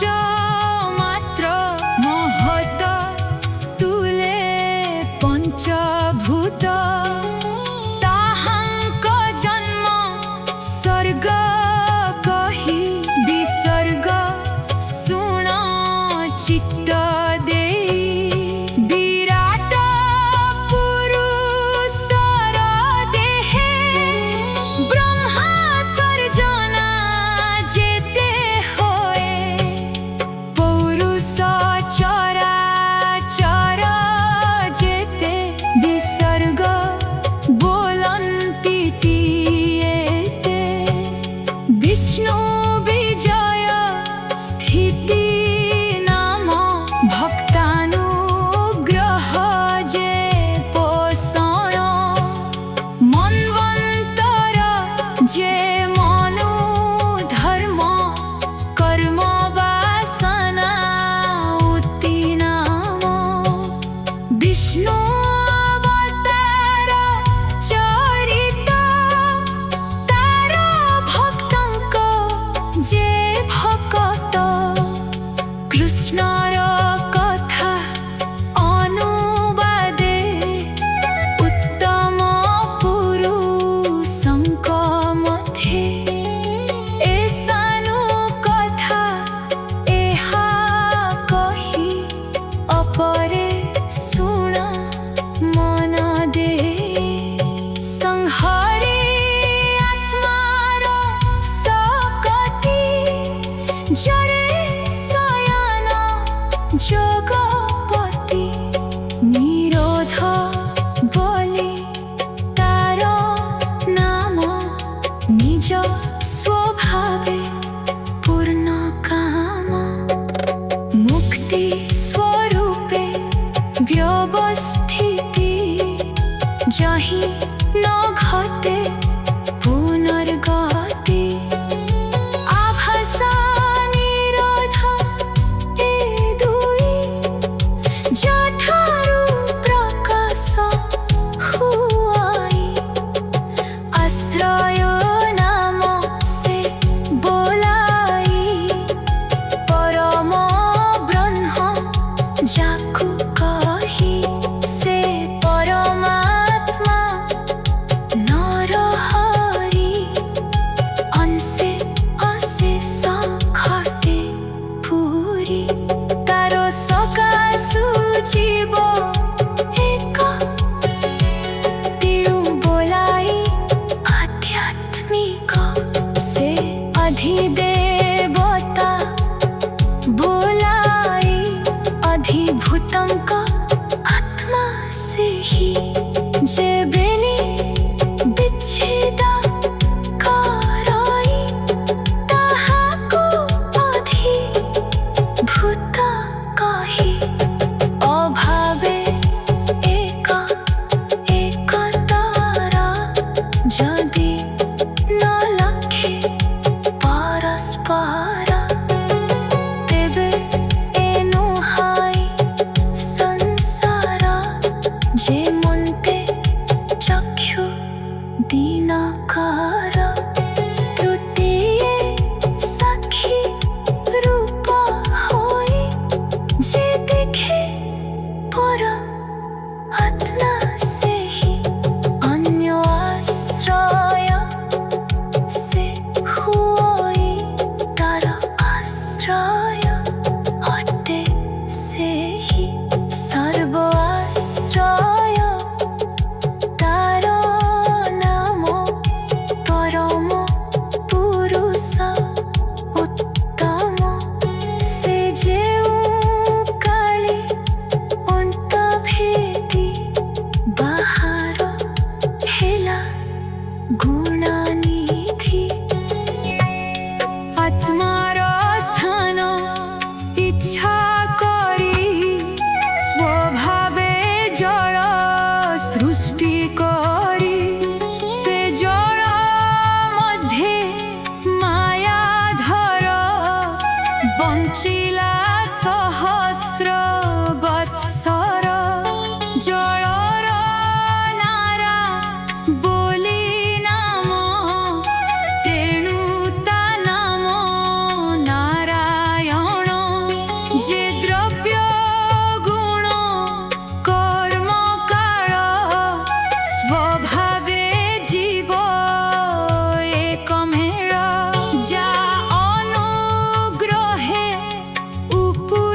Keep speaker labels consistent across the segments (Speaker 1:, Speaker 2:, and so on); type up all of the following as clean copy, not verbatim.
Speaker 1: ମାତ୍ର ମହତ ତୁଲେ ପଞ୍ଚଭୂତ ତାହାଙ୍କ ଜନ୍ମ ସ୍ୱର୍ଗ କହି ବିସର୍ଗ ଶୁଣ ଚିତ୍ତ ଦେଇ ବିରାଟ ପୁରୁଷର ଦେହେ ବ୍ରହ୍ମା ସର୍ଜନା ଯେତେ ହୋଏ ପୌରୁଷ ଚରାଚର ଯେତେ ବିସର୍ଗ ବୋଲନ୍ତି ତିଏତେ ବିଷ୍ଣୁ ବିଜୟ ସ୍ଥିତି ନାମ ଭକ୍ତାନୁଗ୍ରହ ଯେ ପୋଷଣ ମନ୍ୱନ୍ତର ଯେ ମନୁ ଧର୍ମ କର୍ମ ବାସନା ଉତି ନାମ ବିଷ୍ଣୁ ଅବତାର ଚରିତ ତାର ଭକ୍ତଙ୍କ ଯେ ଭକତ କୃଷ୍ଣର କଥା ଅନୁବାଦେ ଉତ୍ତମ ପୁରୁଷଙ୍କ ମଧ୍ୟେ ଏସାନୁ କଥା ଏହା କହି ଅପରେ ଶୁଣ ମନ ଦେ ସଂହରେ ଆତ୍ମାର ଶକତି ଜରେ ଶୟନ ଜଗପତି ନିରୋଧ ବୋଲି ତାର ନାମ ନିଜ ସ୍ୱଭାବେ ପୂର୍ଣ୍ଣ କାମ ମୁକ୍ତି ସ୍ୱରୂପେ ବ୍ୟବସ୍ଥିତି ଯହିଁ ନ ଘଟେ ପୁନର୍ଗତି ଆଭାସ ନିରୋଧ ଏ ଦୁଇ ଯଠାରୁ ପ୍ରକାଶ ହୁଆଇ ଆଶ୍ରୟ ନାମ ସେ ବୋলাই ପରମ ବ୍ରହ୍ମ ଯାକୁ କହି ସେ ପରମାତ୍ମା ନରହରି ଅଂଶେ ଅଶେଷ ଘଟେ ପୁରୀ ତାର ସକାଶୁ ଜୀବ ଏକ ତେଣୁ ବୋলাই ଆଧ୍ୟାତ୍ମିକ ସେ ଅଧିଦେବତା ବୋলাই ଅଧିଭୂତଙ୍କ ଆତ୍ମା ସେହି ଯେବେନି ବିଚ୍ଛେଦ କରଇ ତାହାକୁ ଅଧିଭୂତ କହି ଅଭାବେ ଏକ ଏକତର ଯଦି ନ ଲକ୍ଷେ ପରସ୍ପର ତେବେ ଏନୁ ହାଇ ସଂସାର ଯେ ମନ୍ତେ ଚକ୍ଷୁ ଦିନକର ତୃତୀୟ ସାକ୍ଷୀ ରୂପ ହୋଇ ଯେ ଦେଖେ ପର ଆତ୍ମା ସେହି ଅନ୍ୟ ଆଶ୍ରୟ ସେ ହୁଅଇ ତାର ଆଶ୍ରୟ ଅଟେ ସେହି ସର୍ବ ଆଶ୍ରୟ ତାର ନାମ ପରମ ପୁରୁଷ ଉତ୍ତମ ସେ ଯେଉଁ କାଳେ ଅନ୍ତ ଭେଦି ବାହାର ହେଲା ଗୁଣାନିଧି ଆତ୍ମାର ସ୍ଥାନ ଇଚ୍ଛା କରି ସ୍ୱଭାବେ ଜଳ ସୃଷ୍ଟି କରି ସେ ଜଳ ମଧ୍ୟେ ମାୟାଧର ବଞ୍ଚିଲା ସହସ୍ର ବତ୍ସର ଜଳର ନାରା ବୋଲି ନାମ ତେଣୁ ତା ନାମ ନାରାୟଣ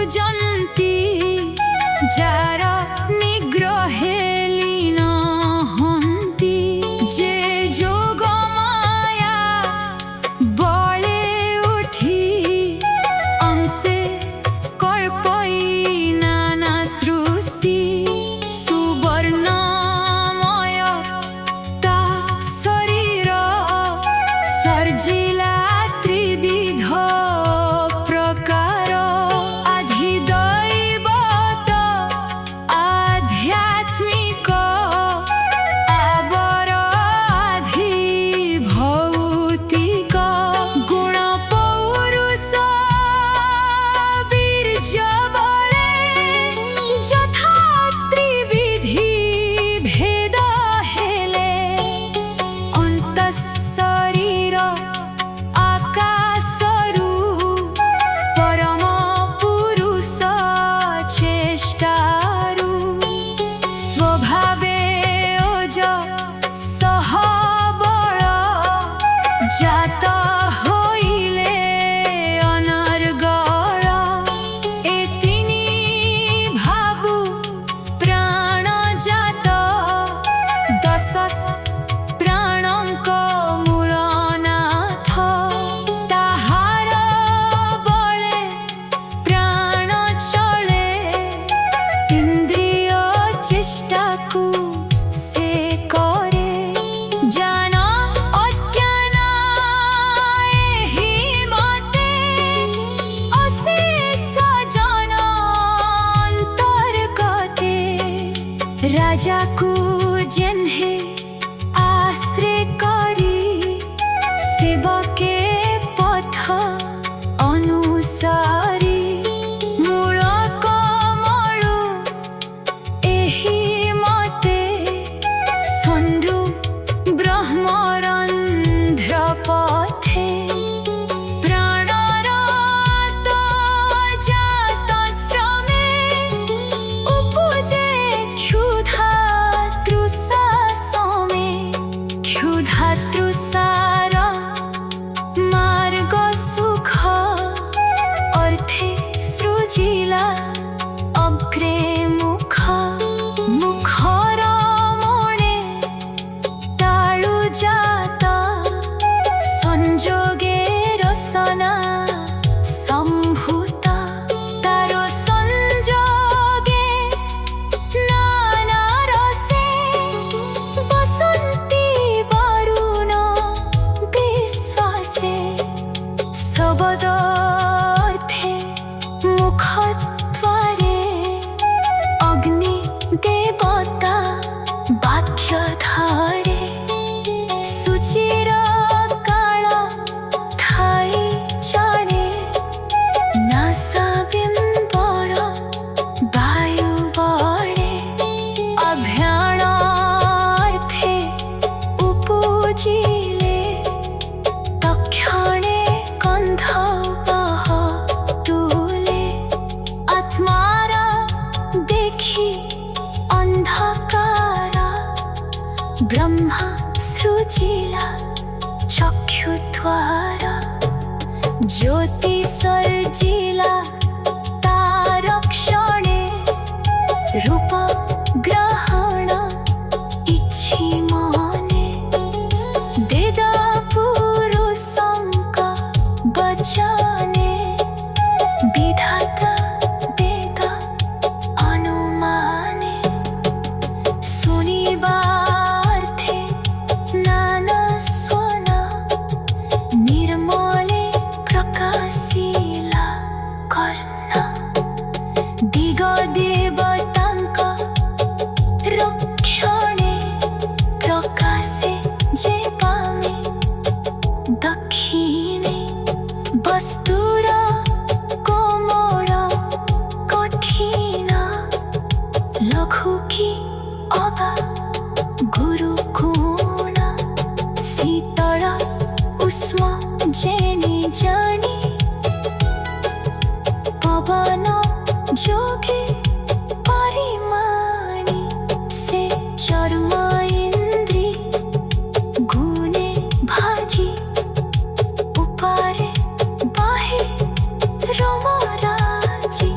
Speaker 1: ପୂଜନ୍ତି ଯାର ନିଗ୍ରହେ ଲୀନ ହନ୍ତି ଯେ ଯୋଗ ମାୟା ବଳେ ଉଠି ଅଂଶେ କଳ୍ପଇ ନାନା ସୃଷ୍ଟି ସୁବର୍ଣ୍ଣମୟ ତା ଶରୀର ସର୍ଜିଲା ତ୍ରିବିଧ ପ୍ରକାର ଆଧିଦୈବତ ଆଧ୍ୟାତ୍ମିକ ଆବର ଆଧିଭୌତିକ ଗୁଣ ପୌରୁଷ ବୀର୍ଯ୍ୟ ବଳେ ଯଥା ତ୍ରିବିଧି ଭେଦ ହେଲେ ଅନ୍ତଃଶରୀର ଆକାଶରୁ ପରମ ପୁରୁଷ ଚେଷ୍ଟାରୁ ସ୍ୱଭାବେ ଓଜ ସହ ବଳ ଜାତ ହୋଇଲେ ଅନର୍ଗଳ ଏ ତିନି ଭାବୁ ପ୍ରାଣ ଜାତ ଦଶ ପ୍ରାଣଙ୍କ ମୂଳନାଥ ତାହାର ବଳେ ପ୍ରାଣ ଚଳେ ଇନ୍ଦ୍ରିୟ ଚେଷ୍ଟାକୁ ସେ କରେ ଜ୍ଞାନ ଅଜ୍ଞାନ ଏହି ମତେ ଅଶେଷ ଜନ ଅନ୍ତର୍ଗତେ ରାଜାକୁ ଯେହ୍ନେ ଆଶ୍ରେ କରି ସେବକେ ପଥ ଅନୁସାରୀ ମୂଳ କମଳୁ ଏହି ମତେ ସଣ୍ଡୁ ବ୍ରହ୍ମରନ୍ଧ୍ର ପଥେ ପ୍ରାଣର ଜାତ ଶ୍ରମେ ଉପଜେ କ୍ଷୁଧା ତୃଷା ସମେ କ୍ଷୁଧା ତୃଷାର ମାର୍ଗ ସୁଖ ଅର୍ଥେ ସୃଜିଲା ଅଗ୍ରେ ମୁଖ ମୁଖର ମଣେ ତାଳୁ ଜାତ ସଂଯୋগে ରସନା ସମ୍ଭୂତ ତାର ସଂଯୋগে ନାନା ରସେ ବସନ୍ତି ବରୁଣ ବିଶ୍ୱାସେ ଶବଦ ଅର୍ଥେ ମୁଖଦ୍ୱାରେ ଅଗ୍ନି ଦେବତା ବାକ୍ୟ ଧରେ ସୁଚିର କାଳ ଥାଇ ଜଣେ ନାସା ବିମ୍ବର ବାୟୁ ବଳେ ଅଭ୍ୟାଣ ଅର୍ଥେ ଉପଜିଲେ ତକ୍ଷଣେ ଗନ୍ଧ ବହତୁଲେ ଆତ୍ମାର ଦେଖି ଅନ୍ଧକାର ବ୍ରହ୍ମା ସୃଜିଲା ଚକ୍ଷୁଦ୍ୱାର ଜ୍ୟୋତି ସର୍ଜିଲା ତାର କ୍ଷଣେ ରୂପ ଗ୍ରହଣ ଇଚ୍ଛି ମନେ ବେଦ ପୁରୁଷଙ୍କ ବଚନେ ବିଧାତା ବେଦ ଅନୁମାନେ ଶୁଣିବାର୍ଥେ ନାନା ସ୍ୱନ ନିର୍ମଳେ ପ୍ରକାଶିଲା କର୍ଣ୍ଣ ଦିଗ ଦେବତାଙ୍କ ରକ୍ଷଣେ ପ୍ରକାଶେ ଯେ ପାମେ ଦକ୍ଷିଣେ ବସ୍ତୁର କୋମଳ କଠିନ ଲଘୁ କି ଅବା ଗୁରୁ ଗୁଣ ଶୀତଳ ଉଷ୍ମ ଜେଣି ଜାଣି ପବନ ଯୋଗେ ପରିମାଣି ସେ ଚର୍ମ ଇନ୍ଦ୍ରି ଗୁଣେ ଭାଜି ଉପରେ ବାହେ ରମରାଜି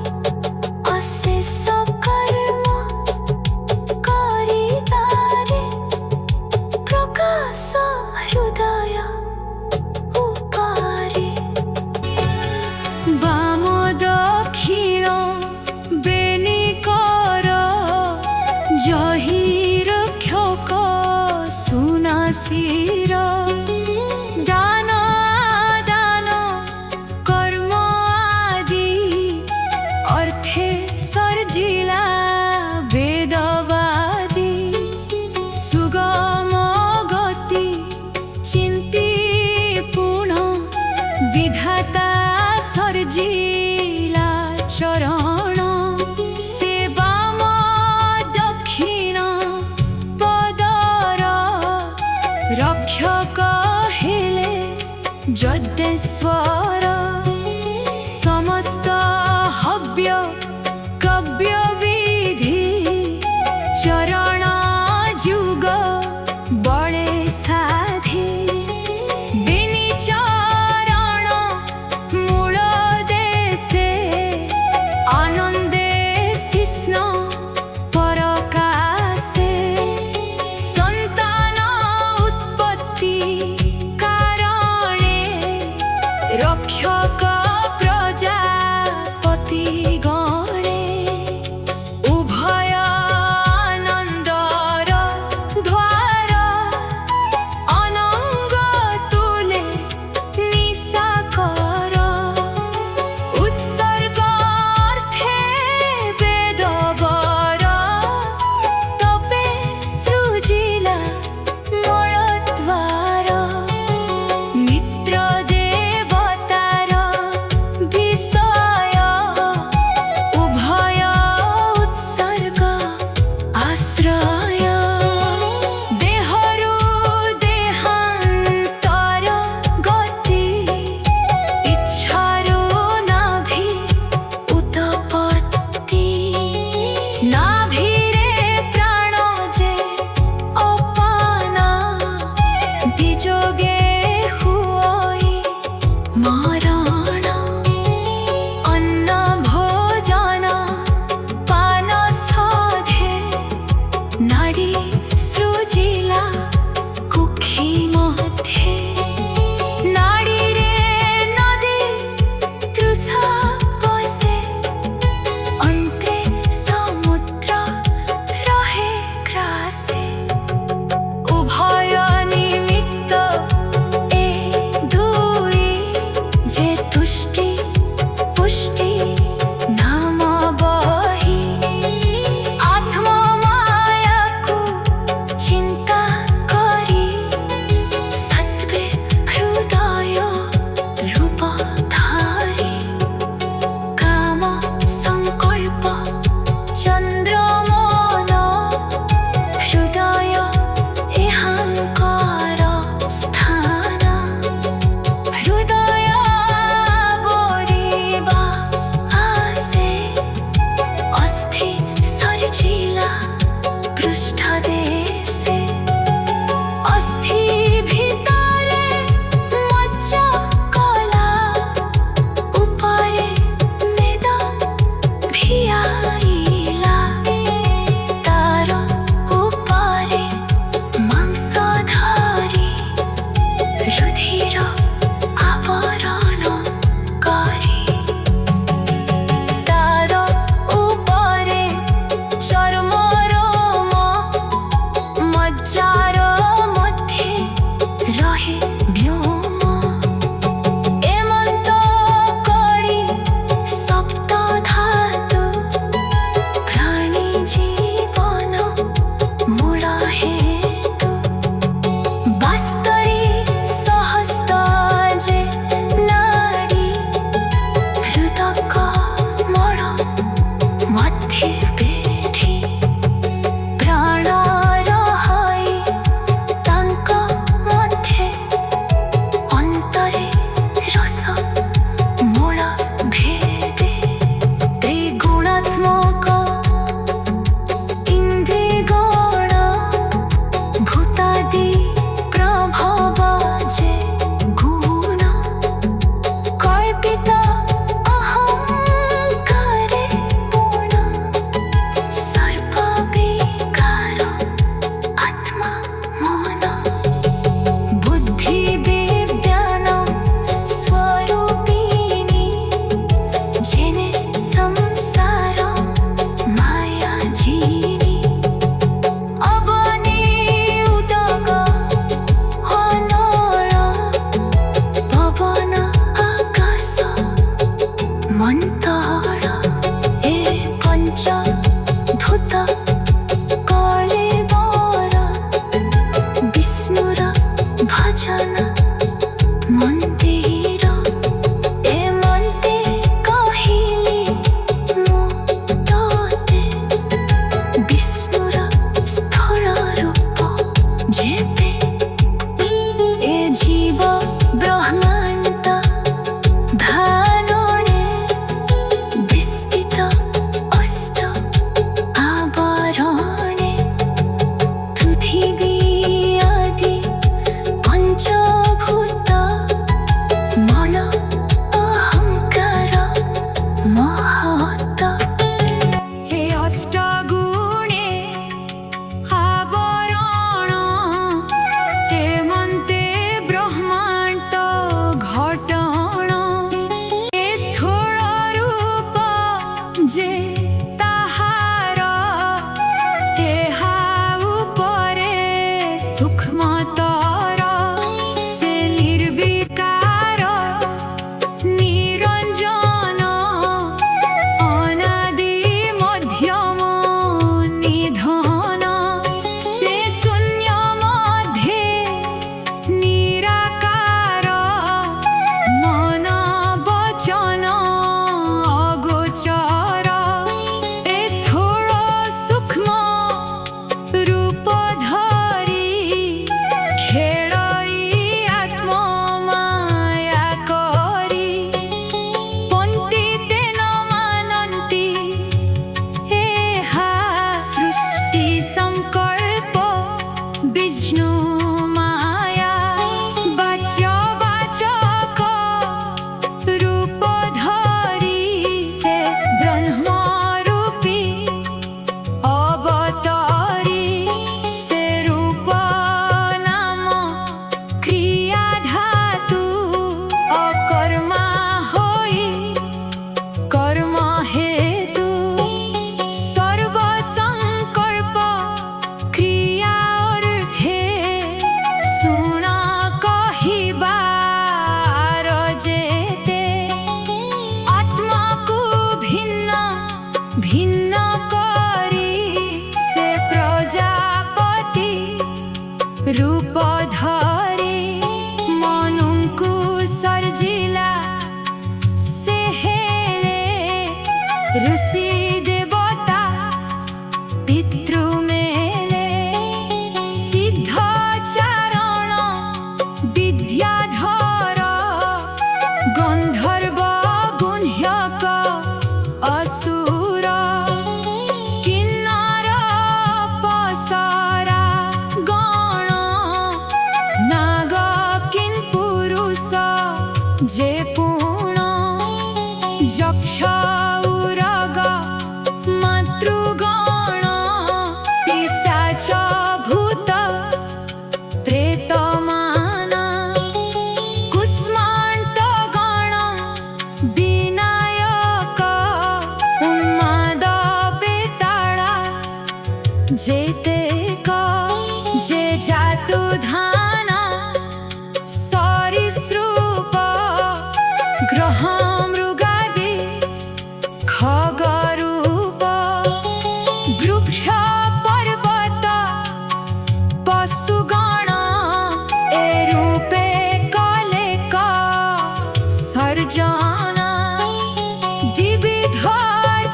Speaker 1: हव्य कव्य विधि चरण जुग बड़े साधि बिनिचरण मूल देशे आनंदे शिष्ण परकाशे संतान उत्पत्ति कारणे रक्षक प्रजापति गण ভিন্ন করি সে প্রজাপতি রূপ ধরে মনুଙ୍କୁ সর্জিলা ସେ ହେଲେ ଋଷି ଦେବତା ପିତୃ ମେଲେ ସିଦ୍ଧ ଚାରଣ ବିଦ୍ୟାଧର ଗନ୍ଧର୍ବ ଗୁହ୍ୟକ ଅସୁର କିନ୍ନର ଅପସରା ଗଣ ନାଗ କିମ୍ପୁରୁଷ ଯେ ପୁଣ ଯକ୍ଷ ଉରଗ ମାତୃଗଣ ପିଶାଚ ଭୂତ ପ୍ରେତମାନ କୁଷ୍ମାଣ୍ଟ ଗଣ ବିନାୟକ ଉନ୍ମାଦ ବେତାଳା ଯେତେକ ଯେ ଜାତୁ ଧାନ ସରୀସୃପ ଗ୍ରହ ମୃଗାଦି ଖଗରୂପ ବୃକ୍ଷ ପର୍ବତ ପଶୁଗଣ ଏ ରୂପେ କଲେ କ ସର୍ଜନା ଦ୍ୱିବିଧ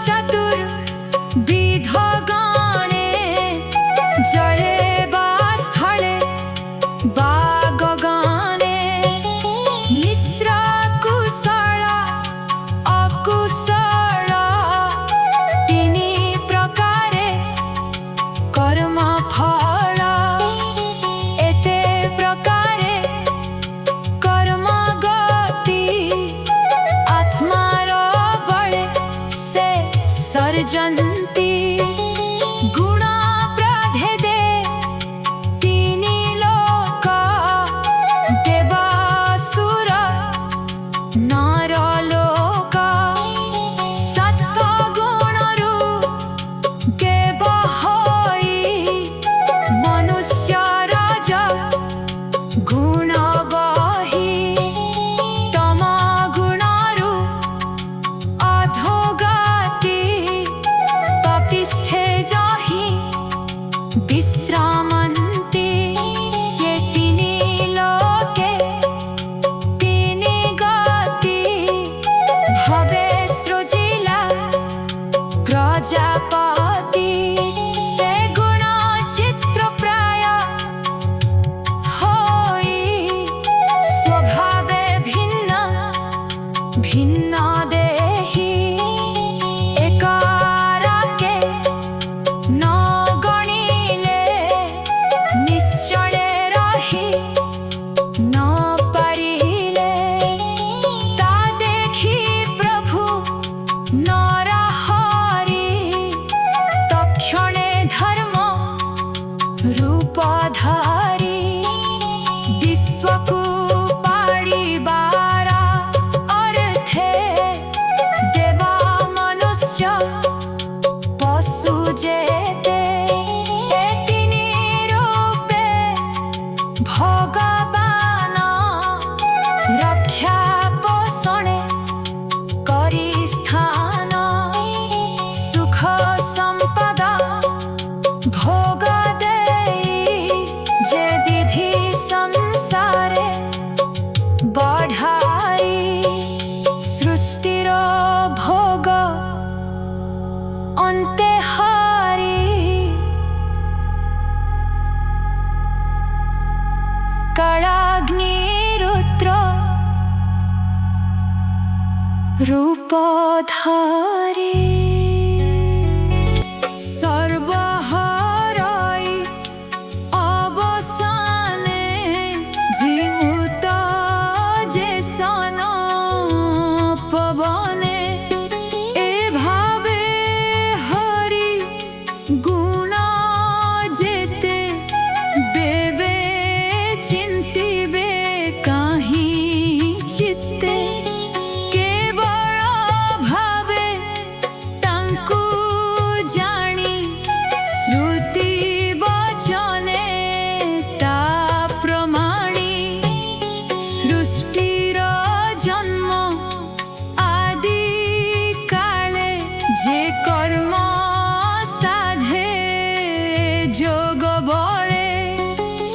Speaker 1: ଚତୁର୍ବିଧ ଗଣେ ଜଳେ ବା ସ୍ଥଳେ বা গগনে মিশ্র কুশল অকুশল তিনি প্রকারে কর্ম ফল এতে প্রকারে কর্ম গতি আত্মার বলে সে সর্জন্তি গুণ প্রভেদে তিনি লোক দেবাসুর নর লোক সত্য গুণরু কেব হই মনুষ্য রাজ গুণ বহি তম গুণরু অধোগতি ততিষ্ঠে জহি বিশ্রামন্তি সে তিনি লোকে তিনি গতি ভবে সৃজিলা প্রজাপতি সে গুণ চিত্র প্রায় হই স্বভাবে ভিন্ন ভিন্ন দেহি একারাকে ন গণিলে নিশ্চলে রহি ন পারিলে তা দেখি প্রভু নরহরি তক্ষণে ধর্ম রূপ ধরি বিশ্বকু পাড়িবার অর্থে দেবা মনুষ্য পশু যেতে এ তিনি রূপে ভগবান রক্ষা পোষণে করি স্থান সুখ সম্পদ ভোগ দেই যে বিধি সংসারে বঢ়াই সৃষ্টির ভোগ অন্তে হারি কালাগ্নি রুদ্র রূপ ধারি সর্বহরাই অবসানে জীমূত যে সন পবনে এভাবে হরি গুণ যেতে বেবে চিন্তিবে কাহি চিত্তে কেবল ভাবে যে কর্ম সাধে যোগ বলে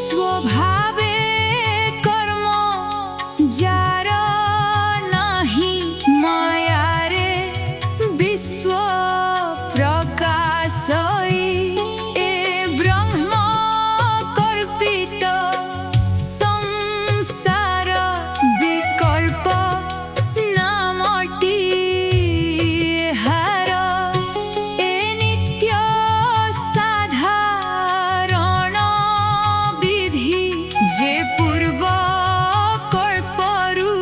Speaker 1: স্বভাবে কর্ম যার নাহি মায়ারে বিশ্ব প্রকাশই এ ব্রহ্ম কল্পিত সংসার বিকল্প নামটি হার এ নিত্য সাধারণ বিধি যে পূর্ব কল্পরু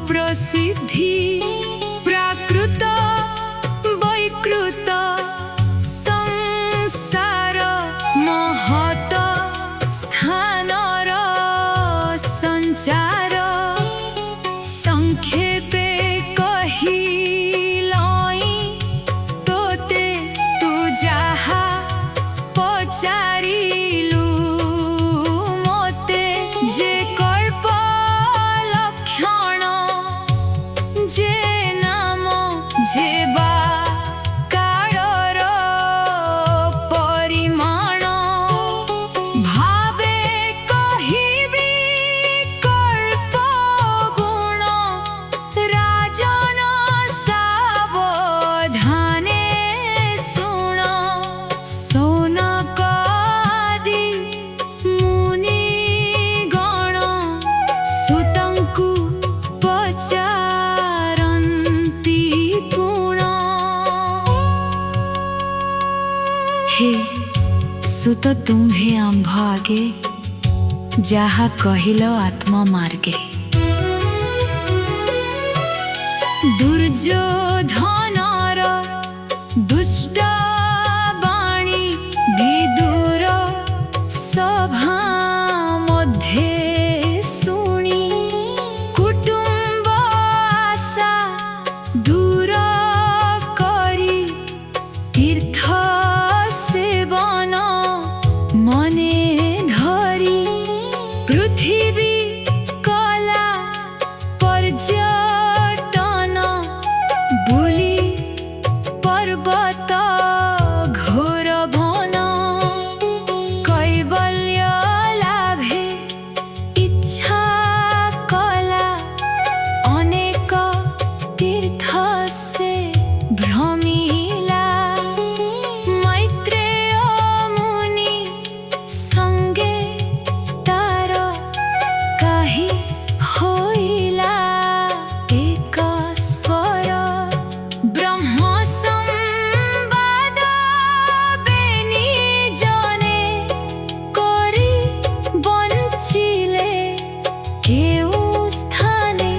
Speaker 1: প্রসিদ্ধি প্রাকৃত বৈকৃত সংসার মহত স্থানর সঞ্চার সংক্ষেপে কহিলই তোতে তু যাহা পচারিলু মতে যে কল্প লক্ষণ যে নাম যে বা কারর পরিমাণ ভাবে কহিবি কল্প গুণ রাজন সাবধানে শুণ সৌনকাদি মুনিগণ ସୁତଙ୍କୁ ପଚାରନ୍ତି ପୁଣ ହେ ସୁତ ତୁମ୍ଭେ ଆମ୍ଭ ଆଗେ ଯାହା କହିଲ ଆତ୍ମ ମାର୍ଗେ ଦୁର୍ଯ୍ୟୋଧନର ଦୁଷ୍ଟ ବାଣୀ ବିଦୁର ସଭା ମଧ୍ୟେ ଶୁଣି କୁଟୁମ୍ବ ଆଶା ଦୂର କରି ତୀର୍ଥ ସେବନ ମନେ ଧରି ପୃଥିବୀ କଲା ପର୍ଯ୍ୟଟନ ବୁଲି ପର୍ବତ ଘୋର ବନ কৈবল্য লাভে ইচ্ছা কলা অনেক তীর্থ সে ভ্রমিলা মৈত্রেয় মুনি সঙ্গে তার কাহি হইলা এক স্বর ব্রহ্ম সংবাদ বেনি জনে করি বঞ্চিলে কেউ স্থানে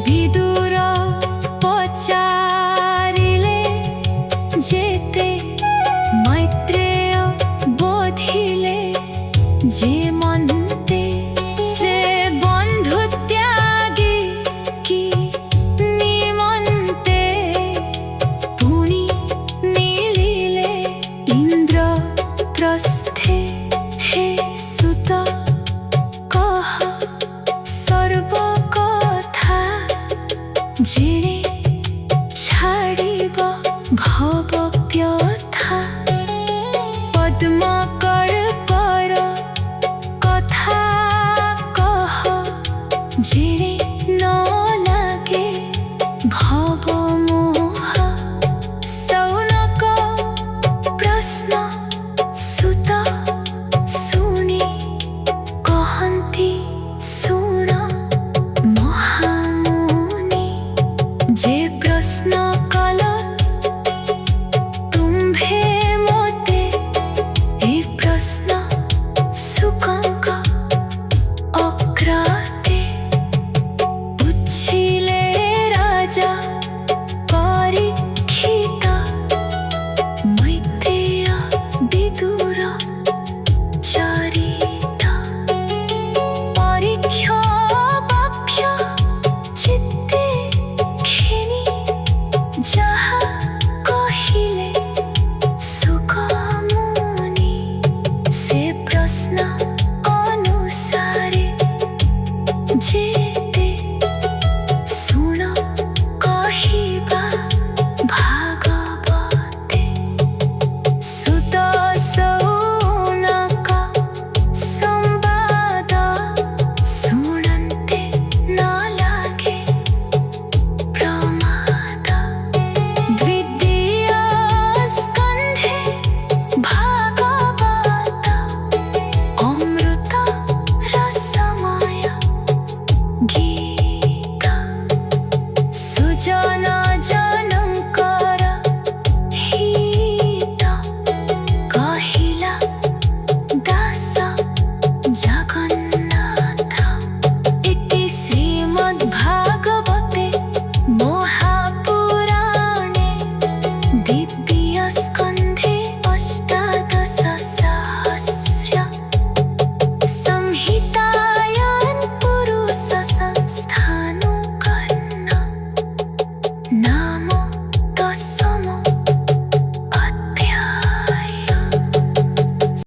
Speaker 1: বিদুর পচারিলে যেতে মৈত্রেয় বোধিলে যে মন্তে সে বন্ধু ত্যাগী কি নিমন্তে পুনি মিলিলে ইন্দ্র প্রস্থে হে সুত কহ সর্ব কথা জেনে ছাড়িব ভব ব্যথা পদ্মকল্পর কথা কহ জেনে ন লাগে ভব মোহ সৌনক প্রশ্ন সুত শুনি কহନ୍ତି শুণ মহামুনি যে প্রশ্ন কল তুম্ভে মতে এ প্রশ্ন সুকঙ্ক অগ্রতে বুঝিলে রাজা পরীক্ষিত মৈত্রেয় বিদুর চরিত পরীক্ষ বাক্য চিত্তে ঘেনি যাহা